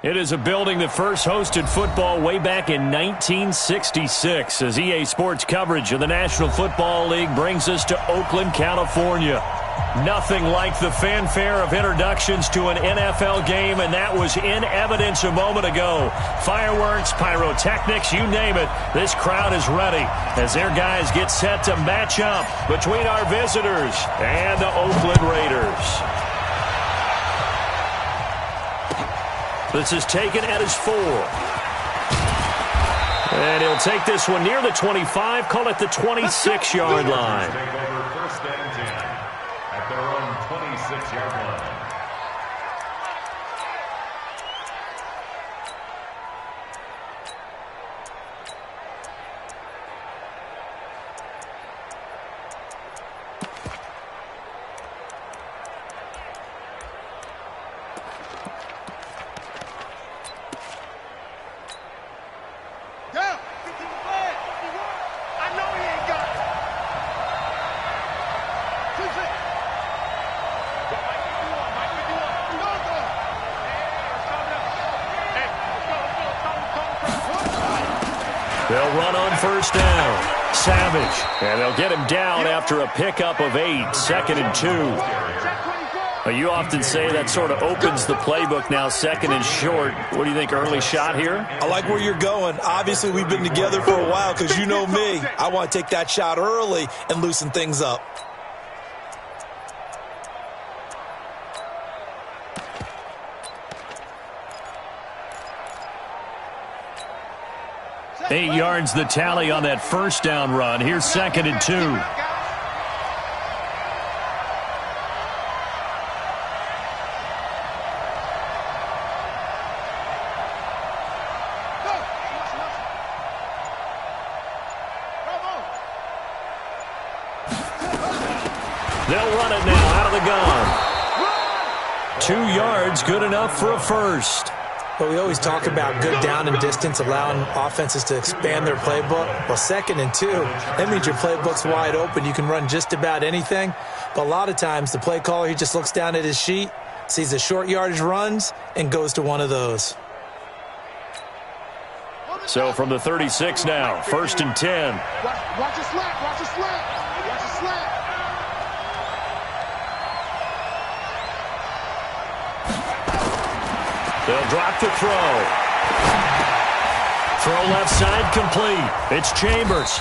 It is a building that first hosted football way back in 1966 as EA Sports coverage of the National Football League brings us to Oakland, California. Nothing like the fanfare of introductions to an NFL game, and that was in evidence a moment ago. Fireworks, pyrotechnics, you name it. This crowd is ready as their guys get set to match up between our visitors and the Oakland Raiders. This is taken at his 4. And he'll take this one near the 25, call it the 26-yard line. First and 10 at their own 26-yard line. They'll run on first down. Savage. And they'll get him down after a pickup of 8. 2nd and 2. You often say that sort of opens the playbook now, 2nd and short. What do you think, early shot here? I like where you're going. Obviously, we've been together for a while because you know me. I want to take that shot early and loosen things up. Eight yards the tally on that first down run. Here's 2nd and 2. They'll run it now out of the gun. 2 yards, good enough for a first. But we always talk about good down and distance, allowing offenses to expand their playbook. Well, 2nd and 2, that means your playbook's wide open. You can run just about anything. But a lot of times, the play caller, he just looks down at his sheet, sees the short yardage runs, and goes to one of those. So from the 36 now, 1st and 10. Watch your slack, watch your slack. Watch your slack. They'll drop to throw. Throw left side complete. It's Chambers.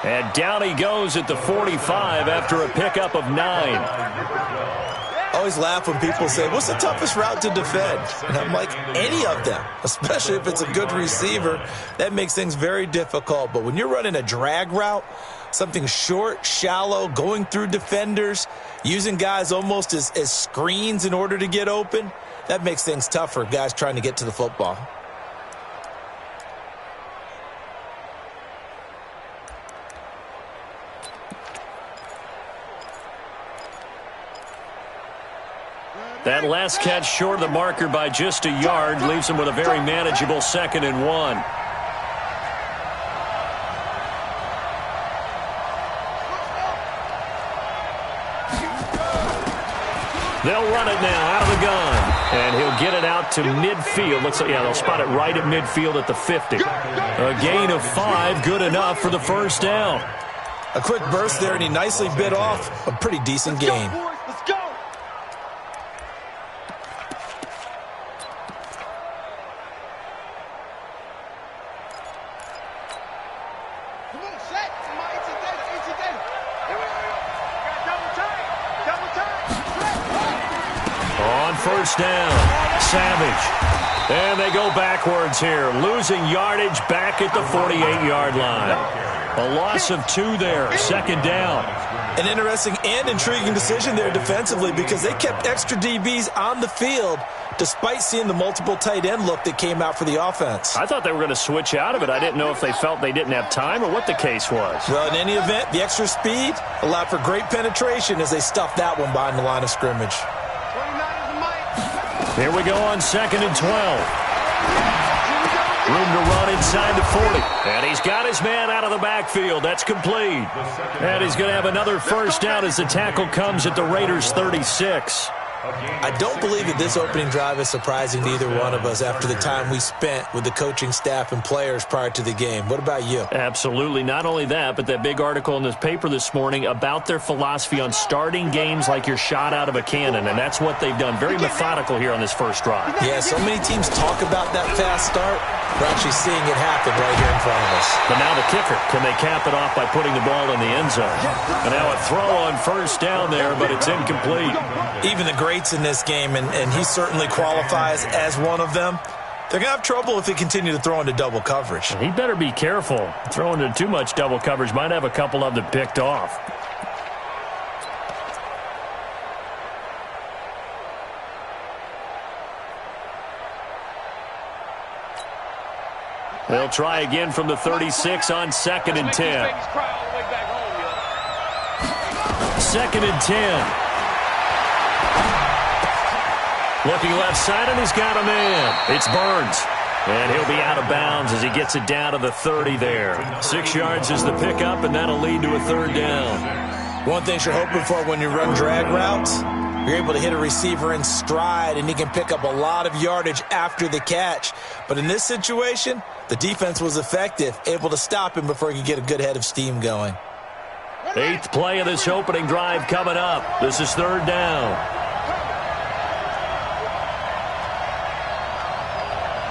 And down he goes at the 45 after a pickup of 9. I always laugh when people say, what's the toughest route to defend? And I'm like, any of them, especially if it's a good receiver. That makes things very difficult. But when you're running a drag route, something short, shallow, going through defenders, using guys almost as screens in order to get open, that makes things tough for guys trying to get to the football. That last catch short of the marker by just a yard leaves him with a very manageable 2nd and 1. They'll run it now out of the gun. And he'll get it out to midfield. Looks like, yeah, they'll spot it right at midfield at the 50. A gain of 5, good enough for the first down. A quick burst there, and he nicely bit off a pretty decent gain. Let's go. Come on, set. Easy data. Here we go. Double time. On first down, Savage. And they go backwards here, losing yardage back at the 48-yard line. A loss of 2 there, 2nd down. An interesting and intriguing decision there defensively because they kept extra DBs on the field despite seeing the multiple tight end look that came out for the offense. I thought they were going to switch out of it. I didn't know if they felt they didn't have time or what the case was. Well, in any event, the extra speed allowed for great penetration as they stuffed that one behind the line of scrimmage. Here we go on 2nd and 12. Room to run inside the 40. And he's got his man out of the backfield. That's complete. And he's going to have another first down as the tackle comes at the Raiders' 36. I don't believe that this opening drive is surprising to either one of us after the time we spent with the coaching staff and players prior to the game. What about you? Absolutely. Not only that, but that big article in this paper this morning about their philosophy on starting games like you're shot out of a cannon, and that's what they've done. Very methodical here on this first drive. Yeah, so many teams talk about that fast start. We're actually seeing it happen right here in front of us. But now the kicker, can they cap it off by putting the ball in the end zone? And now a throw on first down there, but it's incomplete. Even the greats in this game, and he certainly qualifies as one of them, they're going to have trouble if they continue to throw into double coverage. He better be careful. Throwing into too much double coverage might have a couple of them picked off. They'll try again from the 36 on 2nd and 10. 2nd and 10. Looking left side, and he's got a man. It's Burns. And he'll be out of bounds as he gets it down to the 30 there. 6 yards is the pickup, and that'll lead to a 3rd down. One thing you're hoping for when you run drag routes, you're able to hit a receiver in stride, and he can pick up a lot of yardage after the catch. But in this situation, the defense was effective, able to stop him before he could get a good head of steam going. 8th play of this opening drive coming up. This is 3rd down.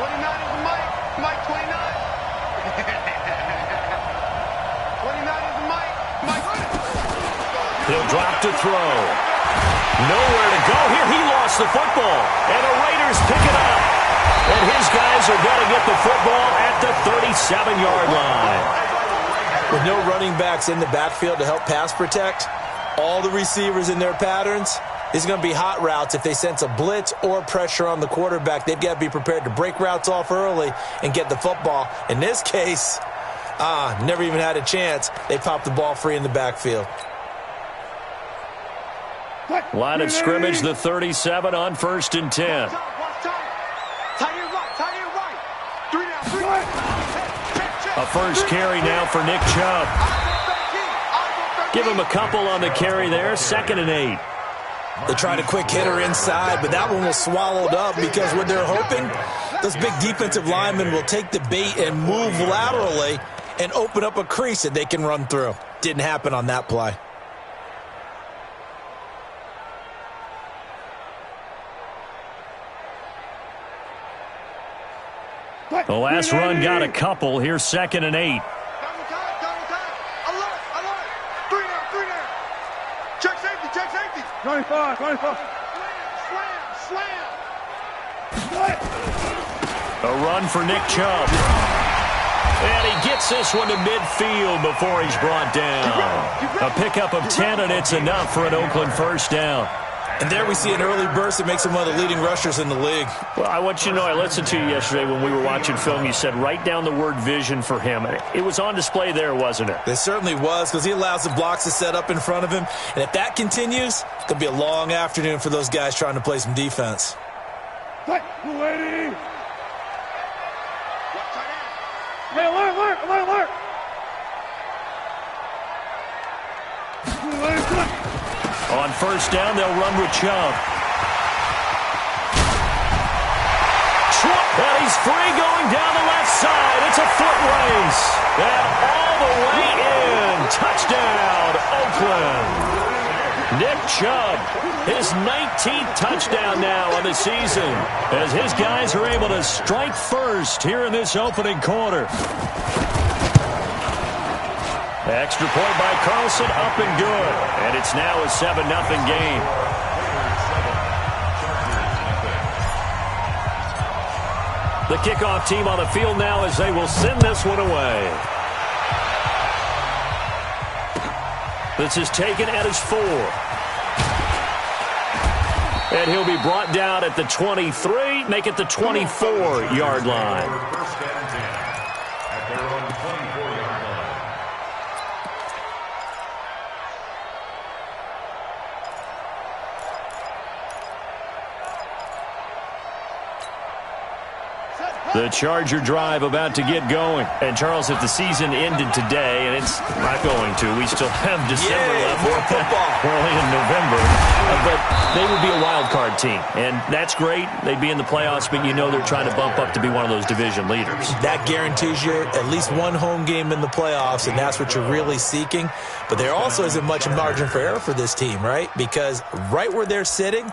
29 is the mic. Mike 29. 29 is the mic. Mike. He'll drop to throw. Nowhere to go here. He lost the football. And the Raiders pick it up. And his guys are going to get the football at the 37-yard line. With no running backs in the backfield to help pass protect, all the receivers in their patterns, these are going to be hot routes. If they sense a blitz or pressure on the quarterback, they've got to be prepared to break routes off early and get the football. In this case, never even had a chance. They popped the ball free in the backfield. Line of scrimmage, the 37 on 1st and 10. A first carry now for Nick Chubb. Give him a couple on the carry there. 2nd and 8. They tried a quick hitter inside, but that one was swallowed up because what they're hoping, those big defensive linemen will take the bait and move laterally and open up a crease that they can run through. Didn't happen on that play. The last run got a couple. Here's 2nd and 8. Alert. 3 down. Check safety. 25. Slam. A run for Nick Chubb. And he gets this one to midfield before he's brought down. A pickup of 10, and it's enough for an Oakland first down. And there we see an early burst that makes him one of the leading rushers in the league. Well, I want you to know, I listened to you yesterday when we were watching film. You said write down the word vision for him. It was on display there, wasn't it? It certainly was, because he allows the blocks to set up in front of him. And if that continues, it's going to be a long afternoon for those guys trying to play some defense. Hey, alert. On first down, they'll run with Chubb. And he's free going down the left side. It's a foot race. And all the way in. Touchdown, Oakland. Nick Chubb, his 19th touchdown now on the season, as his guys are able to strike first here in this opening quarter. Extra point by Carlson, up and good. And it's now a 7-0 game. The kickoff team on the field now as they will send this one away. This is taken at his 4. And he'll be brought down at the 23, make it the 24-yard line. First and 10 at their own 24-yard line. Set, The Charger drive about to get going. And, Charles, if the season ended today, and it's not going to, we still have December left. More football. We're only in November. But they would be a wild card team. And that's great. They'd be in the playoffs, but you know they're trying to bump up to be one of those division leaders. That guarantees you at least one home game in the playoffs, and that's what you're really seeking. But there also isn't much margin for error for this team, right? Because right where they're sitting,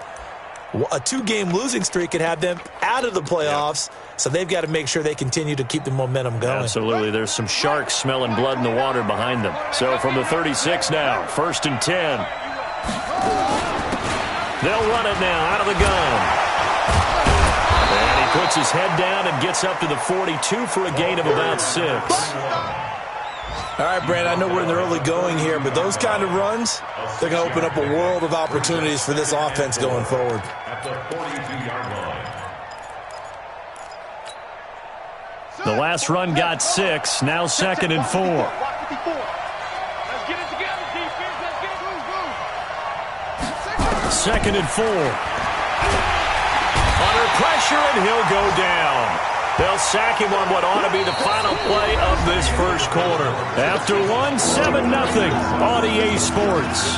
a 2-game losing streak could have them out of the playoffs, so they've got to make sure they continue to keep the momentum going. Absolutely. There's some sharks smelling blood in the water behind them. So from the 36 now, 1st and 10. They'll run it now out of the gun. And he puts his head down and gets up to the 42 for a gain of about 6. All right, Brand, I know we're in the early going here, but those kind of runs, they're going to open up a world of opportunities for this offense going forward. At the 42-yard line. The last run got 6, now 2nd and 4. Let's get it together, defense. Let's get it move. 2nd and 4. Under pressure, and he'll go down. They'll sack him on what ought to be the final play of this first quarter. After one, 7-0 on EA Sports.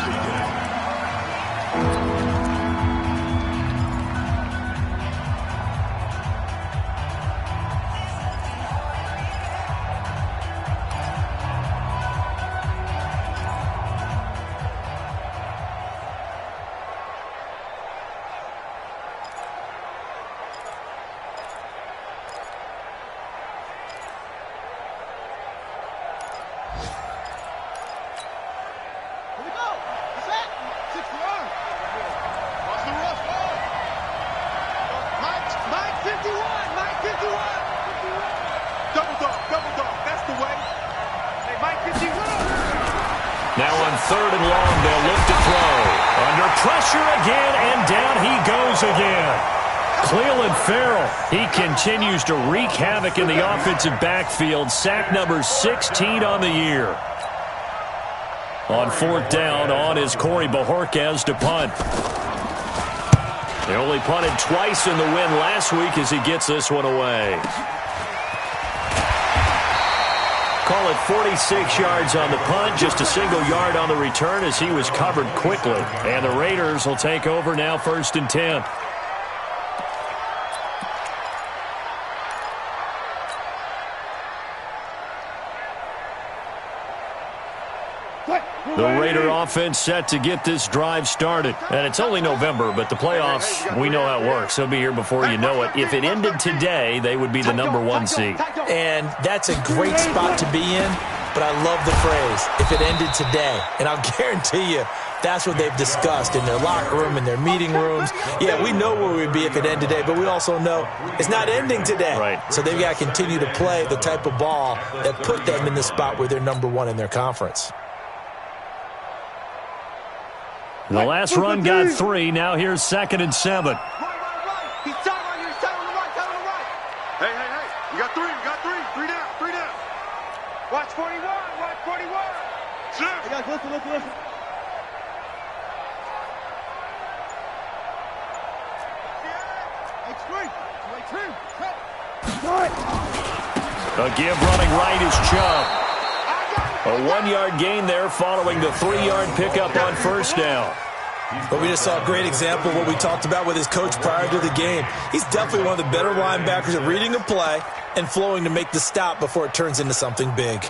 Now on 3rd and long, they'll look to throw. Under pressure again, and down he goes again. Clelin Ferrell, he continues to wreak havoc in the offensive backfield. Sack number 16 on the year. On 4th down, on is Corey Bojorquez to punt. They only punted twice in the win last week as he gets this one away. Call it 46 yards on the punt, just a single yard on the return as he was covered quickly. And the Raiders will take over now, 1st and 10. The Raider offense set to get this drive started. And it's only November, but the playoffs, we know how it works. They'll be here before you know it. If it ended today, they would be the #1 seed. And that's a great spot to be in, but I love the phrase, if it ended today. And I'll guarantee you, that's what they've discussed in their locker room, in their meeting rooms. Yeah, we know where we'd be if it ended today, but we also know it's not ending today. Right. So they've got to continue to play the type of ball that put them in the spot where they're #1 in their conference. The last run got 3. Now here's 2nd and 7. Right. He's tight on you. He's tight on the right. Tight on the right. Hey. You got 3. You got 3. 3 down. 3 down. Watch 41. Watch 41. Sure. Hey, guys, listen. A give running right is Chubb. A 1-yard gain there following the 3-yard pickup on 1st down. But we just saw a great example of what we talked about with his coach prior to the game. He's definitely one of the better linebackers at reading a play and flowing to make the stop before it turns into something big.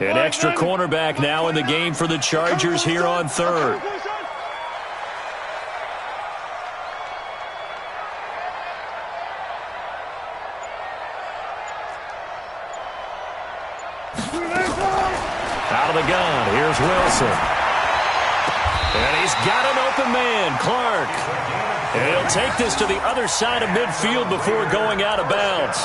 An extra cornerback now in the game for the Chargers here on 3rd. Out of the gun, here's Wilson. And he's got an open man, Clark. And he'll take this to the other side of midfield before going out of bounds.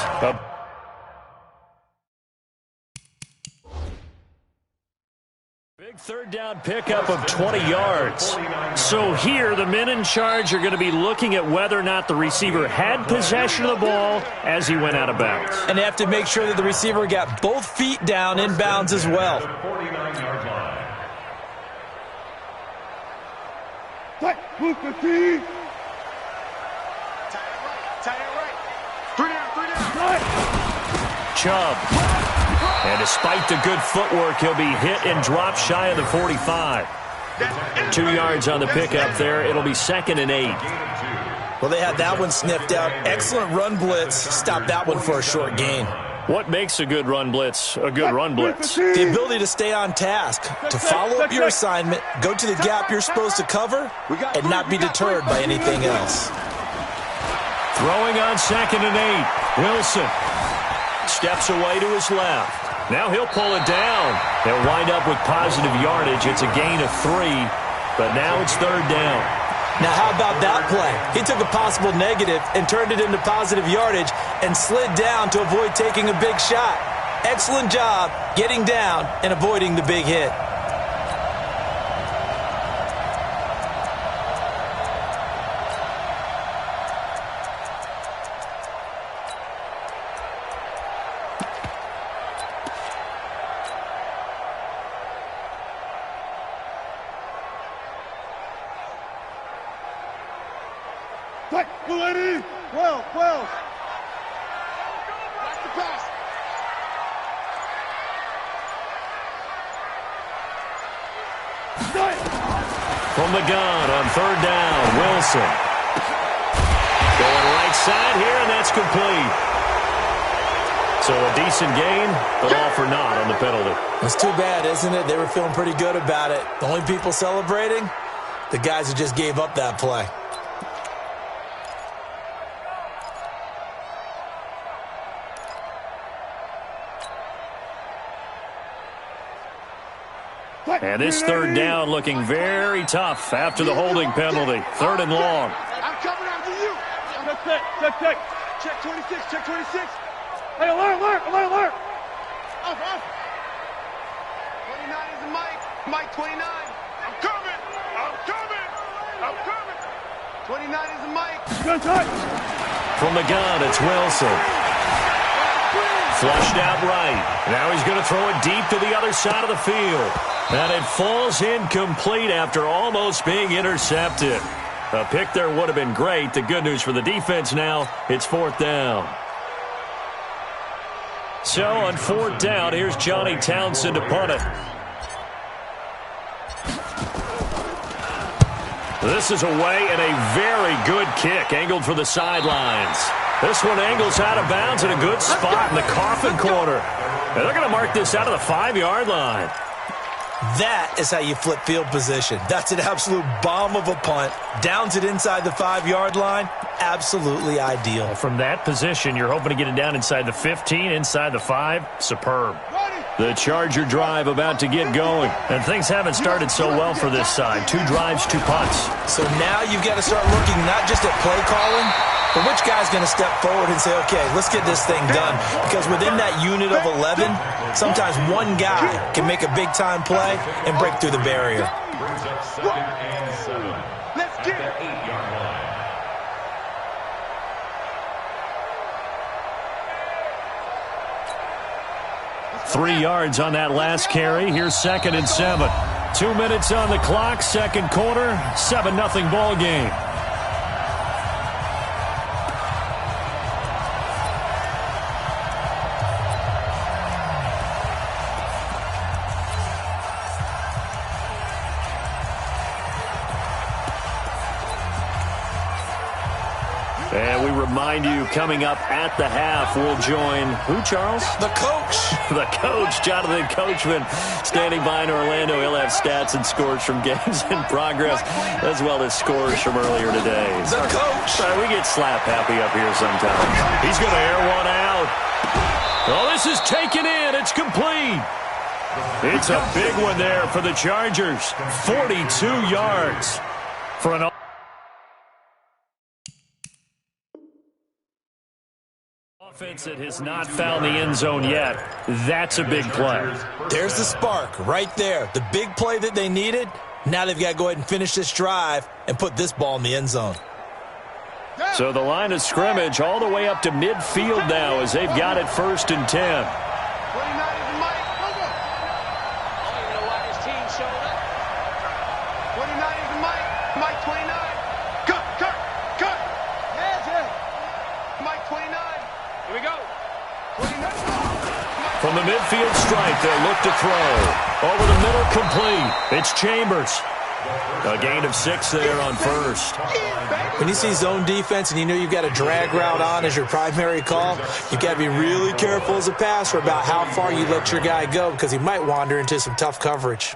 Third down pickup of 20 yards. So here, the men in charge are going to be looking at whether or not the receiver had possession of the ball as he went out of bounds. And they have to make sure that the receiver got both feet down in bounds as well. 49-yard line. Move the team. Tight end right. 3 down. Chubb. And despite the good footwork, he'll be hit and dropped shy of the 45. 2 yards on the pickup there. It'll be 2nd and 8. Well, they had that one sniffed out. Excellent run blitz. Stopped that one for a short gain. What makes a good run blitz a good run blitz? The ability to stay on task, to follow up your assignment, go to the gap you're supposed to cover, and not be deterred by anything else. Throwing on 2nd and 8. Wilson steps away to his left. Now he'll pull it down. They'll wind up with positive yardage. It's a gain of 3, but now it's 3rd down. Now how about that play? He took a possible negative and turned it into positive yardage and slid down to avoid taking a big shot. Excellent job getting down and avoiding the big hit. Lady, 12. Watch the pass. From the gun on 3rd down, Wilson. Going right side here, and that's complete. So a decent gain, but all for naught on the penalty. It's too bad, isn't it? They were feeling pretty good about it. The only people celebrating, the guys who just gave up that play. And this 3rd down looking very tough after the holding penalty. 3rd and long. I'm coming after you. Check. Check 26. Check 26. Hey, alert. Off. 29 is the Mike 29. I'm coming. 29 is the Mike. Good touch. From the gun, it's Wilson. Flushed out right. Now he's going to throw it deep to the other side of the field. And it falls incomplete after almost being intercepted. A pick there would have been great. The good news for the defense now, it's 4th down. So on 4th down, here's Johnny Townsend to punt it. This is away and a very good kick, angled for the sidelines. This one angles out of bounds in a good spot in the coffin corner. And they're going to mark this out of the 5-yard line. That is how you flip field position. That's an absolute bomb of a punt. Downs it inside the 5-yard line. Absolutely ideal. From that position, you're hoping to get it down inside the 15, inside the 5. Superb. The Charger drive about to get going. And things haven't started so well for this side. 2 drives, 2 punts. So now you've got to start looking not just at play calling, but which guy's going to step forward and say, okay, let's get this thing done. Because within that unit of 11, sometimes one guy can make a big-time play and break through the barrier. Brings up 2nd and 7. Let's get it. 8-yard line. Three yards on that last carry. Here's 2nd and 7. 2 minutes on the clock, 2nd quarter, 7-0 ball game. And we remind you, coming up at the half, we'll join who, Charles? The coach. The coach, Jonathan Coachman, standing by in Orlando. He'll have stats and scores from games in progress, as well as scores from earlier today. The coach. Sorry, we get slap happy up here sometimes. He's going to air one out. Oh, this is taken in. It's complete. It's a big one there for the Chargers. 42 yards for an Offense that has not found the end zone yet. That's a big play. There's the spark right there. The big play that they needed. Now they've got to go ahead and finish this drive and put this ball in the end zone. So the line of scrimmage all the way up to midfield now as they've got it 1st and 10. From the midfield stripe, they'll look to throw. Over the middle, complete. It's Chambers. A gain of 6 there on 1st. When you see zone defense and you know you've got a drag route on as your primary call, you've got to be really careful as a passer about how far you let your guy go because he might wander into some tough coverage.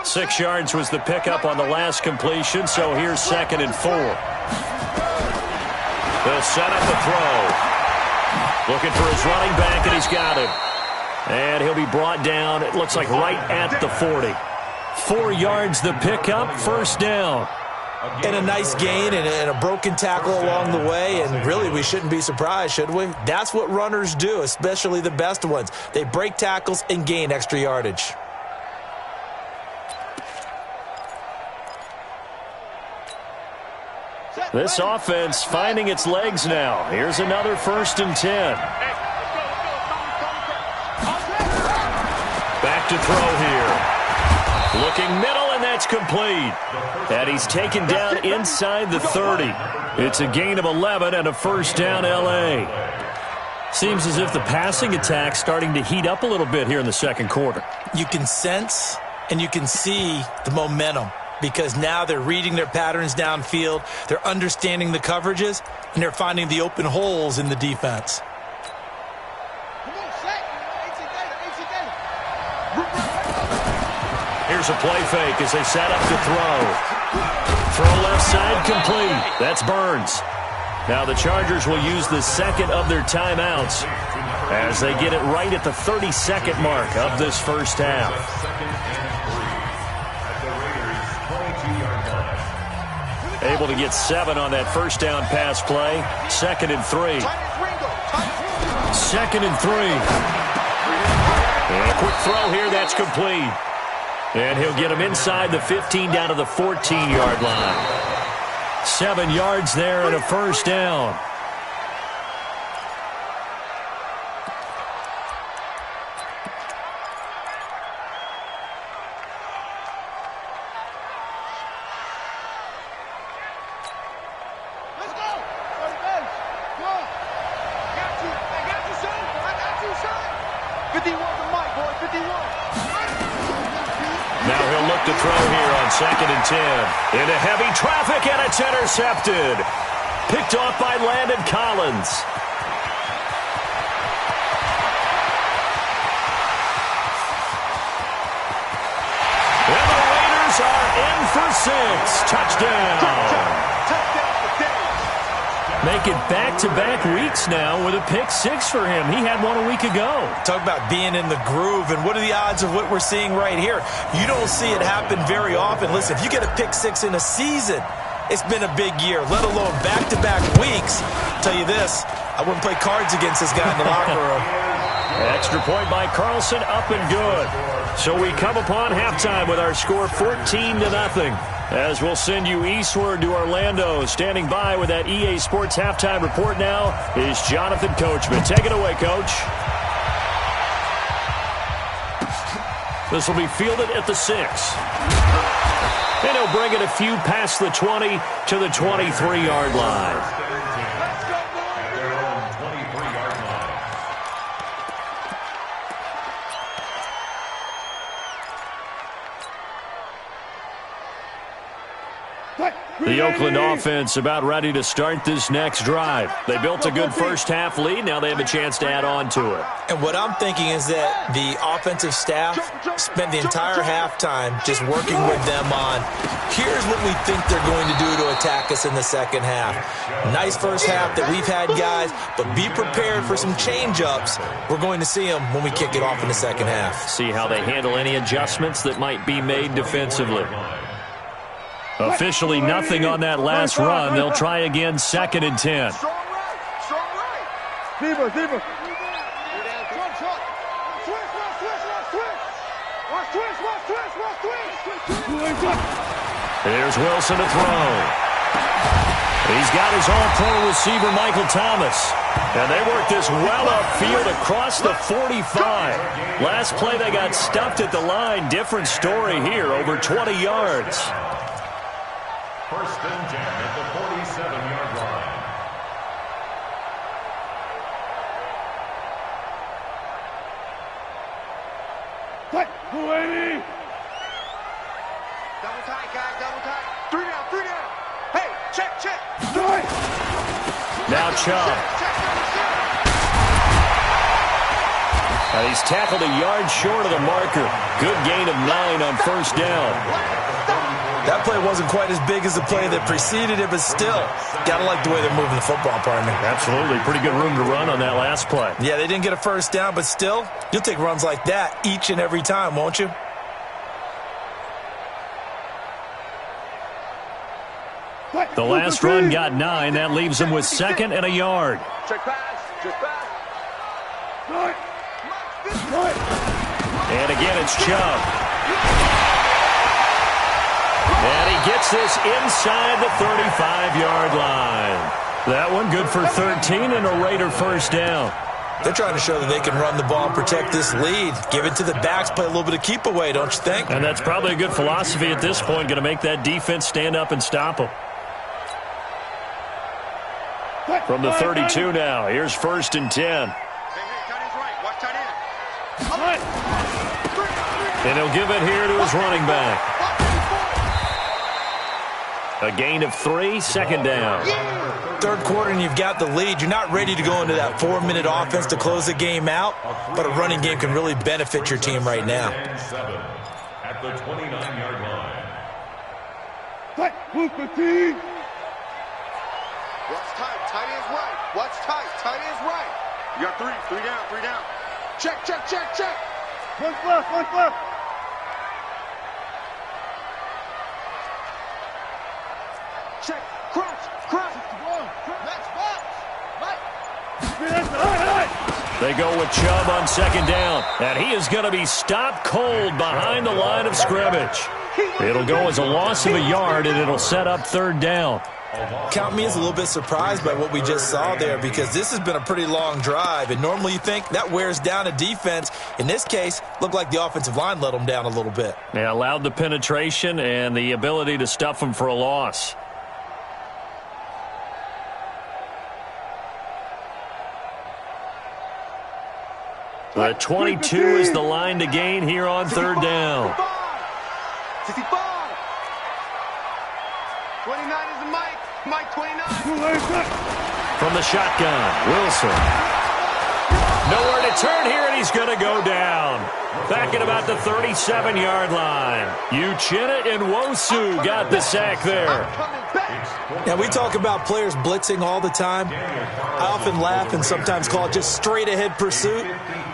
Six yards was the pickup on the last completion, so here's 2nd and 4. They'll set up the throw. Looking for his running back, and he's got him. And he'll be brought down, it looks like right at the 40. 4 yards the pickup, 1st down. And a nice gain and a broken tackle along the way, and really we shouldn't be surprised, should we? That's what runners do, especially the best ones. They break tackles and gain extra yardage. This offense finding its legs now. Here's another 1st and 10. Back to throw here. Looking middle, and that's complete. And he's taken down inside the 30. It's a gain of 11 and a 1st down, L.A. Seems as if the passing attack's starting to heat up a little bit here in the 2nd quarter. You can sense and you can see the momentum, because now they're reading their patterns downfield, they're understanding the coverages, and they're finding the open holes in the defense. Here's a play fake as they set up to throw. Throw left side, complete. That's Burns. Now the Chargers will use the 2nd of their timeouts as they get it right at the 32nd mark of this 1st half. Able to get 7 on that 1st down pass play. 2nd and 3. 2nd and 3. And a quick throw here. That's complete. And he'll get him inside the 15 down to the 14-yard line. 7 yards there and a 1st down. To throw here on 2nd and 10. Into heavy traffic, and it's intercepted. Picked off by Landon Collins. And the Raiders are in for 6. Touchdown. Make it back-to-back weeks now with a pick-6 for him. He had one a week ago. Talk about being in the groove, and what are the odds of what we're seeing right here? You don't see it happen very often. Listen, if you get a pick-6 in a season, it's been a big year, let alone back-to-back weeks. I'll tell you this, I wouldn't play cards against this guy in the locker room. Extra point by Carlson, up and good. So we come upon halftime with our score 14-0. As we'll send you eastward to Orlando. Standing by with that EA Sports halftime report now is Jonathan Coachman. Take it away, Coach. This will be fielded at the 6. And he'll bring it a few past the 20 to the 23-yard line. The Oakland offense about ready to start this next drive. They built a good first-half lead. Now they have a chance to add on to it. And what I'm thinking is that the offensive staff spent the entire halftime just working with them on, here's what we think they're going to do to attack us in the second half. Nice first half that we've had, guys, but be prepared for some change-ups. We're going to see them when we kick it off in the second half. See how they handle any adjustments that might be made defensively. Officially nothing on that last run. They'll try again, 2nd and 10. Strong right. Strong right. Zebra. Switch. Here's Wilson to throw. He's got his all-pro receiver, Michael Thomas. And they work this well upfield across the 45. Last play, they got stuffed at the line. Different story here, over 20 yards. 1st and 10 at the 47-yard line. Double tight, guys. Double tight. 3 down. Hey, check. Now Chubb. And he's tackled a yard short of the marker. Good gain of 9 on 1st down. That play wasn't quite as big as the play that preceded it, but still, gotta like the way they're moving the football, partner. Absolutely. Pretty good room to run on that last play. Yeah, they didn't get a first down, but still, you'll take runs like that each and every time, won't you? The last run got 9. That leaves him with 2nd and a yard. Check pass. And again, it's Chubb. And he gets this inside the 35-yard line. That one good for 13 and a Raider first down. They're trying to show that they can run the ball and protect this lead. Give it to the backs, play a little bit of keep away, don't you think? And that's probably a good philosophy at this point, going to make that defense stand up and stop them. From the 32 now, here's 1st and 10. Hey, tight end's right. Watch tight end. And he'll give it here to his running back. A gain of 3, 2nd down. Third quarter and you've got the lead. You're not ready to go into that 4-minute offense to close the game out, but a running game can really benefit your team right now. At the 29-yard line. Watch tight. Tight end's right. Watch tight. Tight end's right. You got 3 down. Check. One left. Check. Cross. Next box. They go with Chubb on 2nd down. And he is going to be stopped cold behind the line of scrimmage. It'll go as a loss of a yard, and it'll set up 3rd down. Count me as a little bit surprised by what we just saw there, because this has been a pretty long drive, and normally you think that wears down a defense. In this case, looked like the offensive line let them down a little bit. Yeah, allowed the penetration and the ability to stuff them for a loss. The 22 is the line to gain here on 3rd down. 65. 29 is the Mike 29. From the shotgun, Wilson. Nowhere to turn here, and he's going to go down. Back at about the 37-yard line. Uchenna and Nwosu got the sack there. Now, we talk about players blitzing all the time. I often laugh and sometimes call it just straight-ahead pursuit.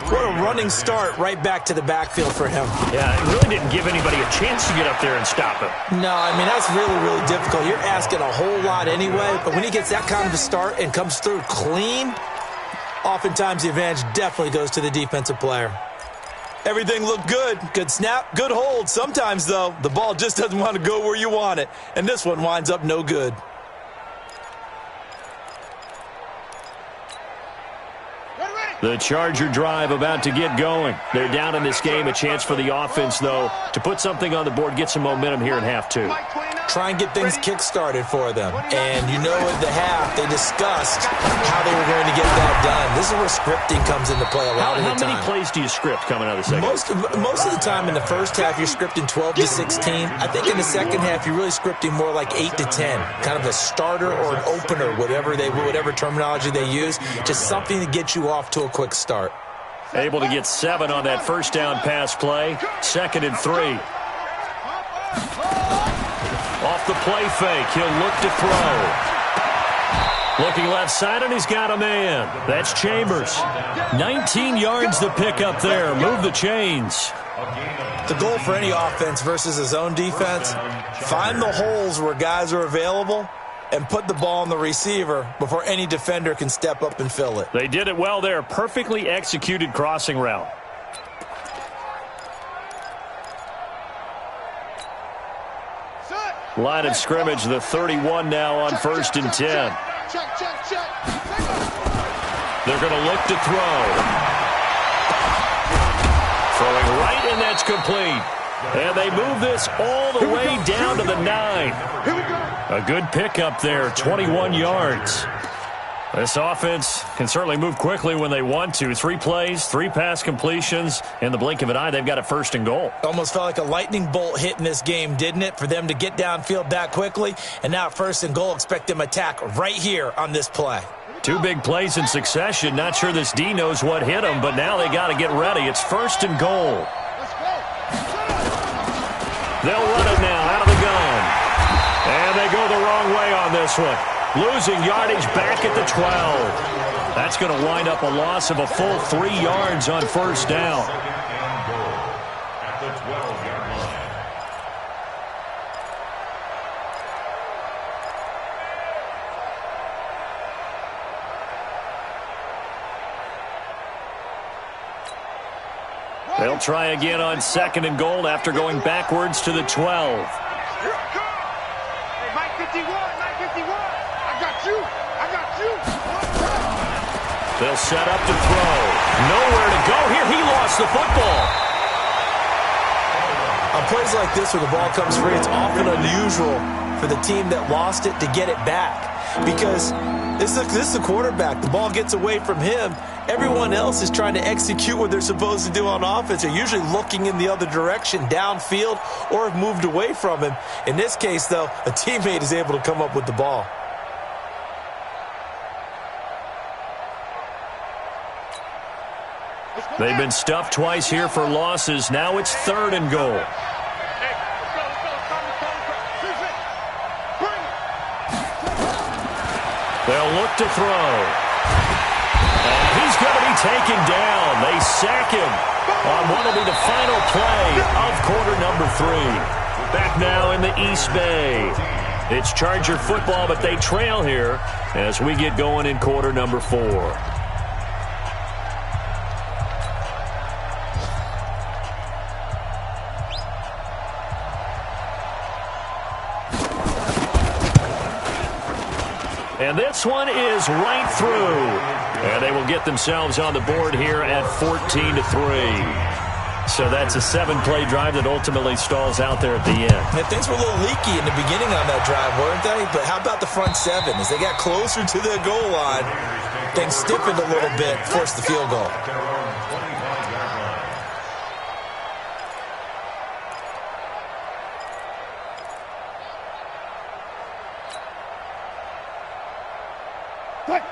What a running start right back to the backfield for him. Yeah, it really didn't give anybody a chance to get up there and stop him. No, I mean, that's really, really difficult. You're asking a whole lot anyway, but when he gets that kind of a start and comes through clean, oftentimes the advantage definitely goes to the defensive player. Everything looked good. Good snap, good hold. Sometimes, though, the ball just doesn't want to go where you want it, and this one winds up no good. The Charger drive about to get going. They're down in this game. A chance for the offense, though, to put something on the board, get some momentum here in half 2. Mike 29. try and get things kick-started for them. And you know at the half, they discussed how they were going to get that done. This is where scripting comes into play a lot of the time. How many plays do you script coming out of the second? Most of the time in the first half, you're scripting 12 to 16. I think in the second half, you're really scripting more like 8 to 10. Kind of a starter or an opener, whatever terminology they use. Just something to get you off to a quick start. Able to get 7 on that first down pass play. 2nd and 3. Off the play fake, he'll look to throw. Looking left side, and he's got a man. That's Chambers. 19 yards to pick up there. Move the chains. The goal for any offense versus a zone defense, find the holes where guys are available and put the ball on the receiver before any defender can step up and fill it. They did it well there. Perfectly executed crossing route. Line of scrimmage, the 31 now on 1st and 10. They're going to look to throw. Throwing right, and that's complete. And they move this all the way down to the 9. A good pickup there, 21 yards. This offense can certainly move quickly when they want to. 3 plays, 3 pass completions. In the blink of an eye, they've got a 1st and goal. Almost felt like a lightning bolt hit in this game, didn't it? For them to get downfield that quickly. And now 1st and goal, expect them to attack right here on this play. 2 big plays in succession. Not sure this D knows what hit them, but now they got to get ready. It's 1st and goal. They'll run it now out of the gun. And they go the wrong way on this one. Losing yardage back at the 12. That's going to wind up a loss of a full 3 yards on 1st down. At the 12-yard line. They'll try again on 2nd and goal after going backwards to the 12. Hey, Mike 51, Mike 51. I got you. They'll set up to throw. Nowhere to go here. He lost the football. On plays like this where the ball comes free, it's often unusual for the team that lost it to get it back. Because this is the quarterback. The ball gets away from him. Everyone else is trying to execute what they're supposed to do on offense. They're usually looking in the other direction, downfield, or have moved away from him. In this case, though, a teammate is able to come up with the ball. They've been stuffed twice here for losses. Now it's 3rd and goal. They'll look to throw. And he's going to be taken down. They sack him on what will be the final play of quarter number 3. Back now in the East Bay. It's Charger football, but they trail here as we get going in quarter number 4. And this one is right through. And they will get themselves on the board here at 14-3. So that's a 7-play drive that ultimately stalls out there at the end. And things were a little leaky in the beginning on that drive, weren't they? But how about the front 7? As they got closer to their goal line, things stiffened a little bit, forced the field goal.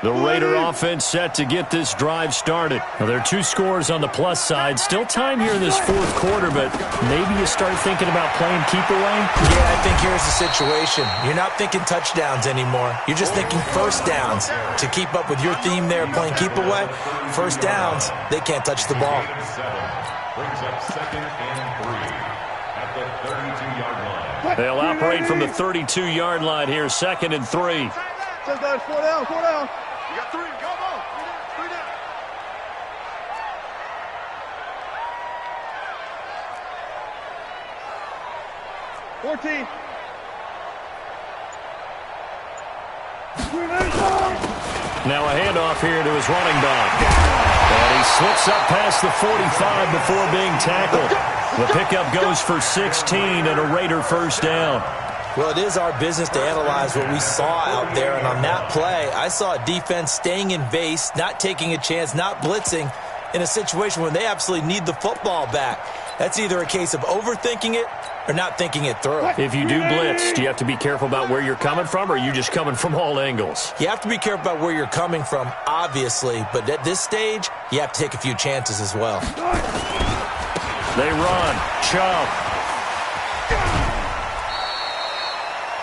The Raider offense set to get this drive started. Now, there are 2 scores on the plus side. Still time here in this 4th quarter, but maybe you start thinking about playing keep away? Yeah, I think here's the situation. You're not thinking touchdowns anymore. You're just thinking 1st downs. To keep up with your theme there, playing keep away, 1st downs, they can't touch the ball. Brings up 2nd and 3 at the 32-yard line. They'll operate from the 32-yard line here, 2nd and 3. Just down, 4 down. You got 3. Go, 3 down. 14. Now a handoff here to his running back. And he slips up past the 45 before being tackled. The pickup goes for 16 and a Raider 1st down. Well, it is our business to analyze what we saw out there, and on that play, I saw a defense staying in base, not taking a chance, not blitzing in a situation where they absolutely need the football back. That's either a case of overthinking it or not thinking it through. If you do blitz, do you have to be careful about where you're coming from, or are you just coming from all angles? You have to be careful about where you're coming from, obviously, but at this stage, you have to take a few chances as well. They run. Chubb.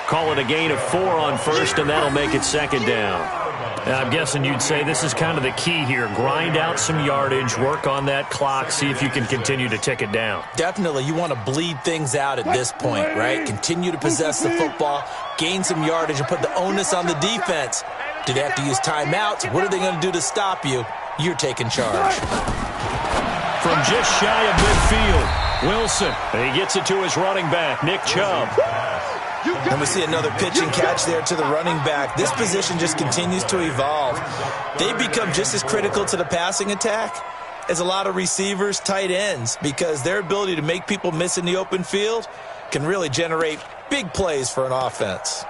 Call it a gain of 4 on first, and that'll make it second down. And I'm guessing you'd say this is kind of the key here. Grind out some yardage, work on that clock, see if you can continue to tick it down. Definitely, you want to bleed things out at this point, right? Continue to possess the football, gain some yardage, and put the onus on the defense. Do they have to use timeouts? What are they going to do to stop you? You're taking charge. From just shy of midfield, Wilson. And he gets it to his running back, Nick Chubb. And we see another pitch and catch there to the running back. This position just continues to evolve. They become just as critical to the passing attack as a lot of receivers, tight ends, because their ability to make people miss in the open field can really generate big plays for an offense.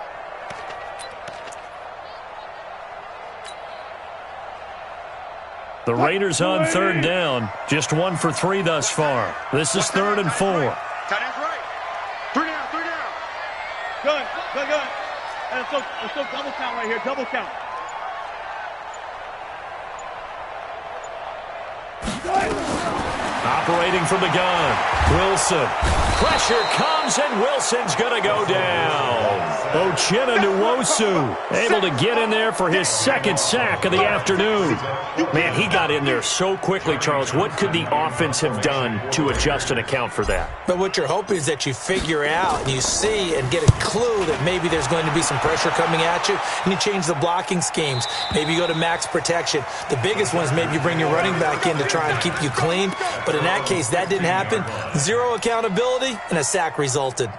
The Raiders on third down, just 1 for 3 thus far. This is 3rd and 4. Tight end's right. 3 down, 3 down. Good. And let's go double count right here, double count. Operating from the gun, Wilson. Pressure comes, and Wilson's going to go down. Uchenna Nwosu able to get in there for his second sack of the afternoon. Man, he got in there so quickly, Charles. What could the offense have done to adjust and account for that? But what you're hoping is that you figure out and you see and get a clue that maybe there's going to be some pressure coming at you, and you change the blocking schemes. Maybe you go to max protection. The biggest one is maybe you bring your running back in to try and keep you clean. But in that case, that didn't happen. Zero accountability, and a sack resulted.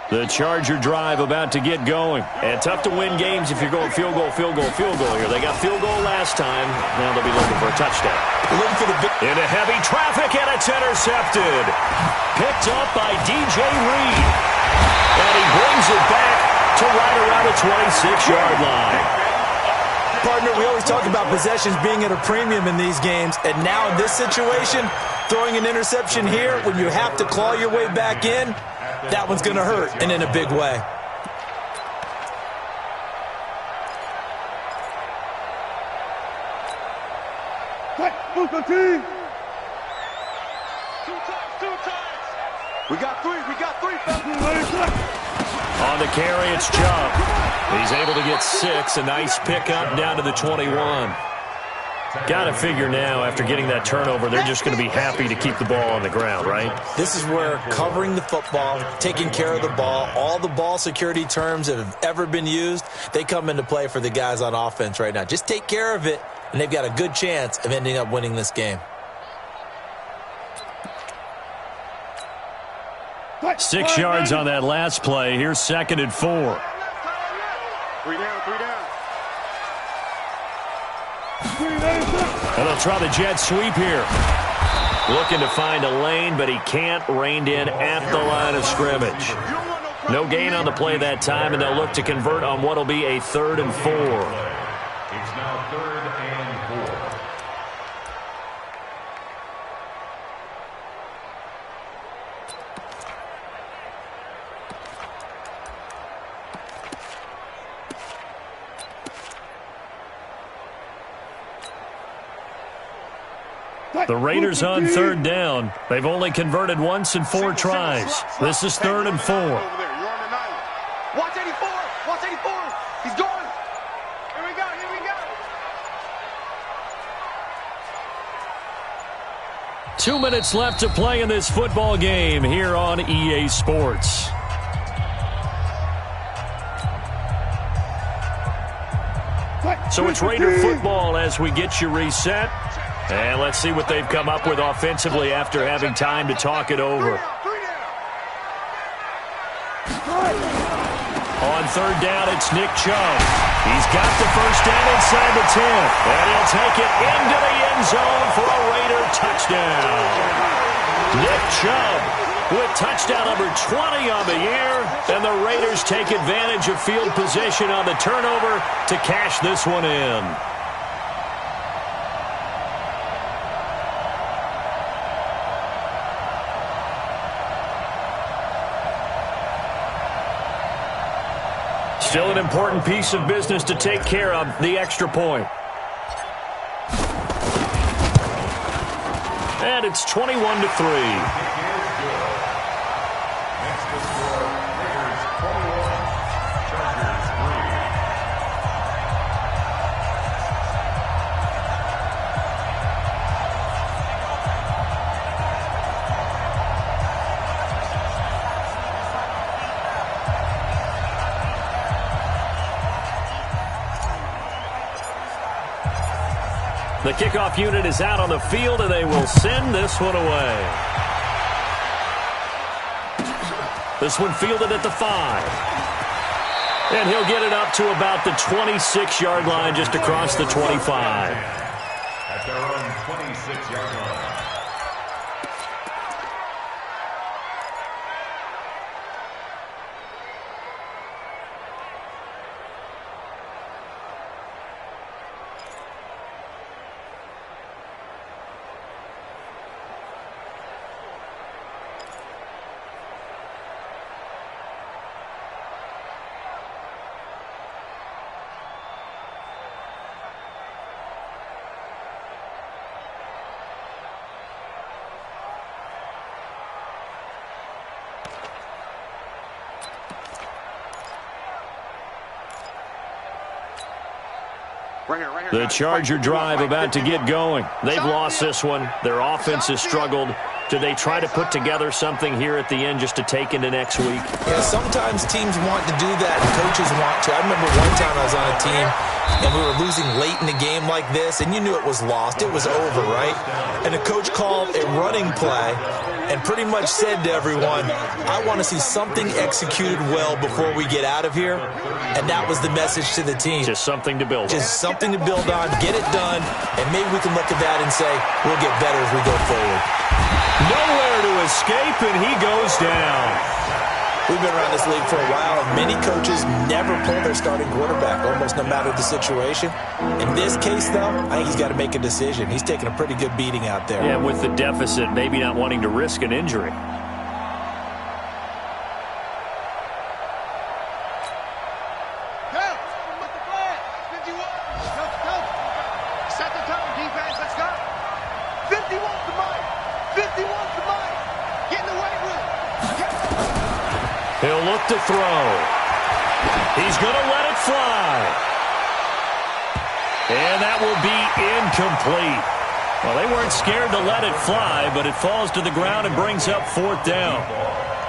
The Charger drive about to get going. And tough to win games if you're going field goal here. They got field goal last time. Now they'll be looking for a touchdown. Into heavy traffic, and it's intercepted. Picked up by DJ Reed. And he brings it back to right around the 26-yard line. Partner, we always talk about possessions being at a premium in these games, and now in this situation, throwing an interception here when you have to claw your way back in, that one's going to hurt, and in a big way. Two times. We got three. On the carry, it's Chubb. He's able to get 6. A nice pickup down to the 21. Got to figure now, after getting that turnover, they're just going to be happy to keep the ball on the ground, right? This is where covering the football, taking care of the ball, all the ball security terms that have ever been used, they come into play for the guys on offense right now. Just take care of it, and they've got a good chance of ending up winning this game. 6 yards on that last play. Here's 2nd and 4. 3 down. And they'll try the jet sweep here. Looking to find a lane, but he can't. Reined in at the line of scrimmage. No gain on the play that time, and they'll look to convert on what will be a 3rd and 4. It's now 3rd and 4. The Raiders on 3rd down. They've only converted once in 4 tries. This is 3rd and 4. Watch 84. Watch 84. He's going. Here we go. 2 minutes left to play in this football game here on EA Sports. So it's Raider football as we get you reset. And let's see what they've come up with offensively after having time to talk it over. On third down, it's Nick Chubb. He's got the first down inside the 10. And he'll take it into the end zone for a Raider touchdown. Nick Chubb with touchdown number 20 on the year. And the Raiders take advantage of field position on the turnover to cash this one in. Still an important piece of business to take care of, the extra point. And it's 21-3. The kickoff unit is out on the field, and they will send this one away. This one fielded at the 5. And he'll get it up to about the 26-yard line, just across the 25. At their own 26-yard line. The Charger drive about to get going. They've lost this one. Their offense has struggled. Do they try to put together something here at the end just to take into next week? Yeah, sometimes teams want to do that and coaches want to. I remember one time I was on a team and we were losing late in a game like this, and you knew it was lost. It was over, right? And the coach called a running play and pretty much said to everyone, I want to see something executed well before we get out of here. And that was the message to the team. Just something to build on. Just something to build on, get it done, and maybe we can look at that and say, we'll get better as we go forward. Nowhere to escape, and he goes down. We've been around this league for a while, and many coaches never pull their starting quarterback, almost no matter the situation. In this case, though, I think he's got to make a decision. He's taking a pretty good beating out there. Yeah, with the deficit, maybe not wanting to risk an injury. He'll look to throw. He's going to let it fly. And that will be incomplete. Well, they weren't scared to let it fly, but it falls to the ground and brings up fourth down.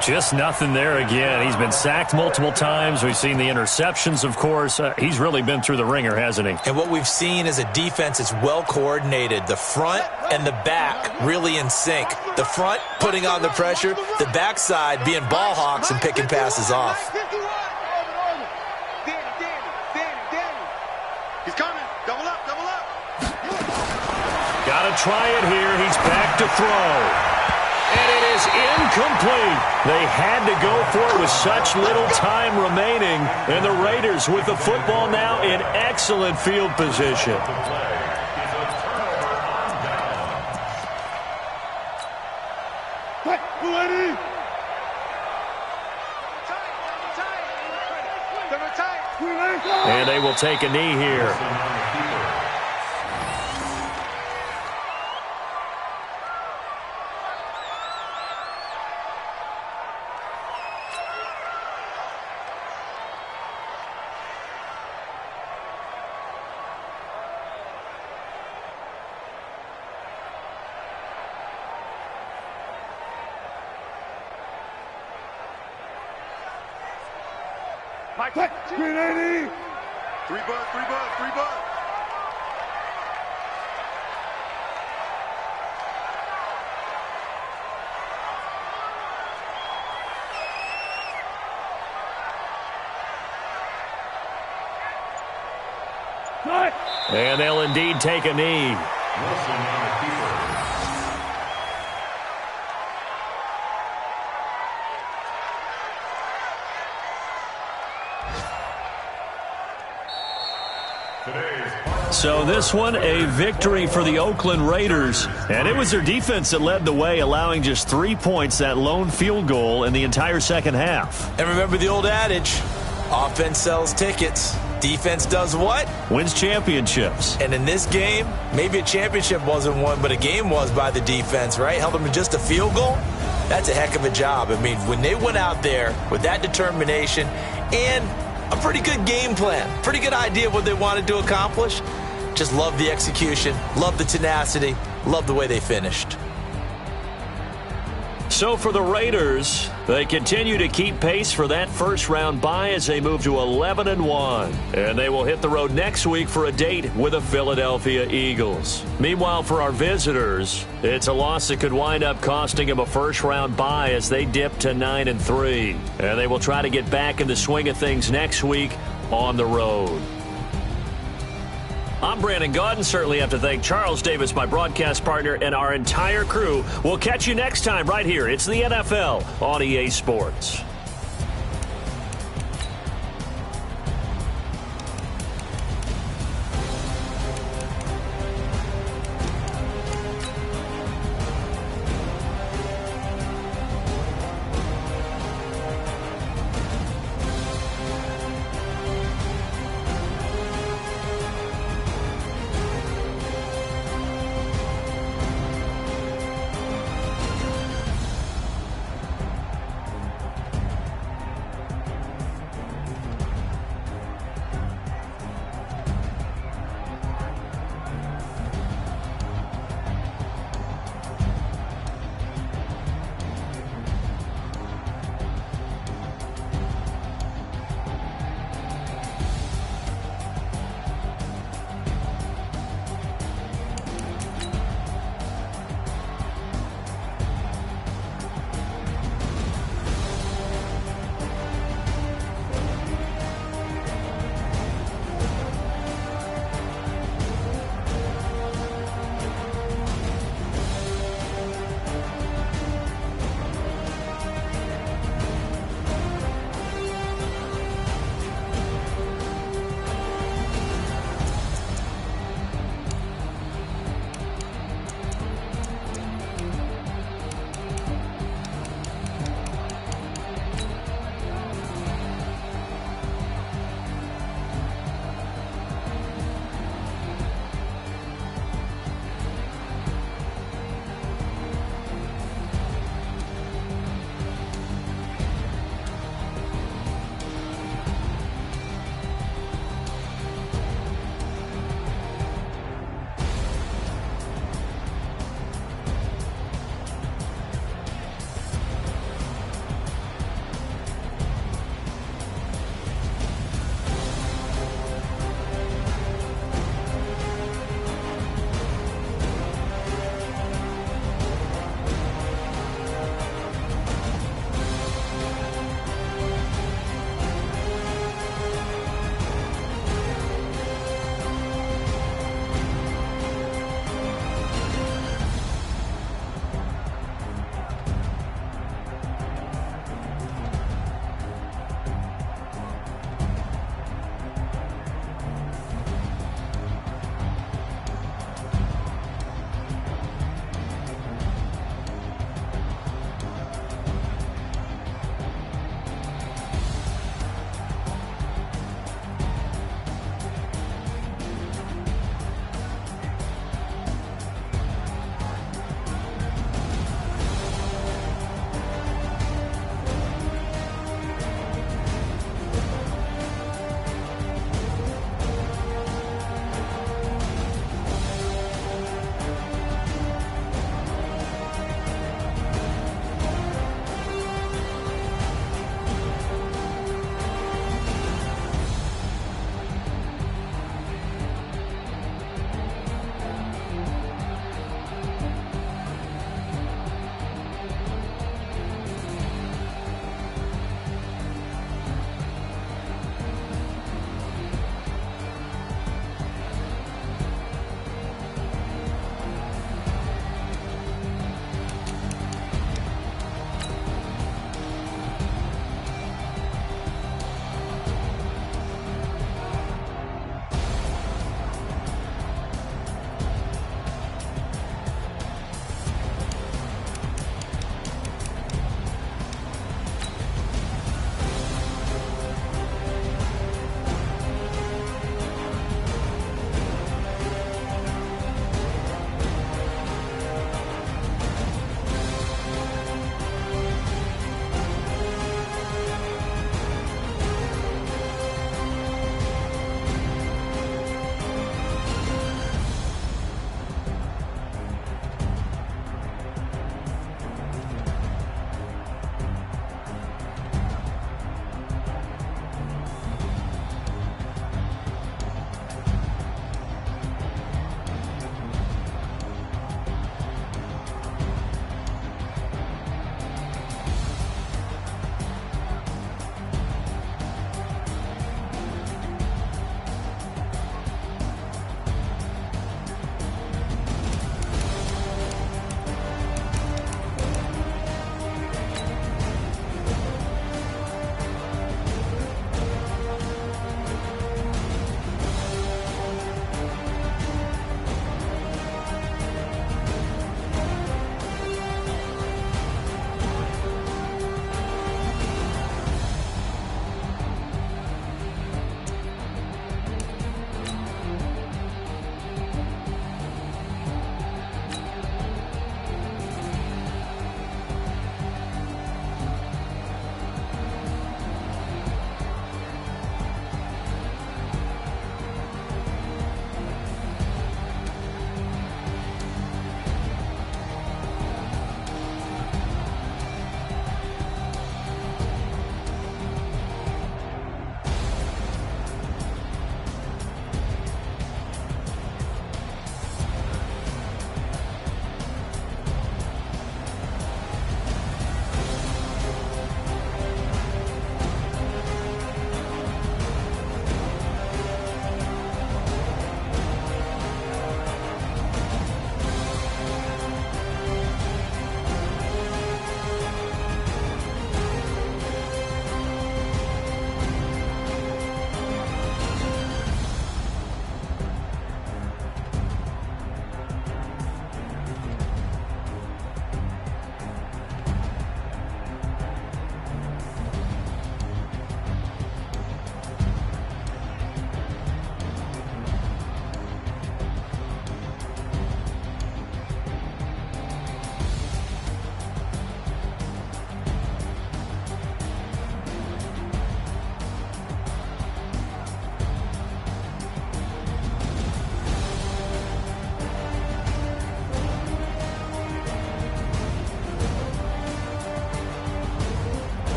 Just nothing there again. He's been sacked multiple times. We've seen the interceptions, of course. He's really been through the ringer, hasn't he? And what we've seen is a defense that's well coordinated. The front and the back really in sync. The front putting on the pressure, the backside being ball hawks and picking passes off. He's coming. Double up, double up. Got to try it here. He's back to throw. And it is incomplete. They had to go for it with such little time remaining. And the Raiders with the football now in excellent field position. And they will take a knee here. Green 80. Three bucks, three bucks, three bucks. And they'll indeed take a knee. Wilson on the keeper. So this one, a victory for the Oakland Raiders. And it was their defense that led the way, allowing just 3 points, that lone field goal in the entire second half. And remember the old adage, offense sells tickets. Defense does what? Wins championships. And in this game, maybe a championship wasn't won, but a game was by the defense, right? Held them to just a field goal. That's a heck of a job. I mean, when they went out there with that determination and a pretty good game plan, pretty good idea of what they wanted to accomplish, just love the execution, love the tenacity, love the way they finished. So for the Raiders, they continue to keep pace for that first-round bye as they move to 11-1. And they will hit the road next week for a date with the Philadelphia Eagles. Meanwhile, for our visitors, it's a loss that could wind up costing them a first-round bye as they dip to 9-3. And they will try to get back in the swing of things next week on the road. I'm Brandon Gaudin. Certainly have to thank Charles Davis, my broadcast partner, and our entire crew. We'll catch you next time right here. It's the NFL on EA Sports.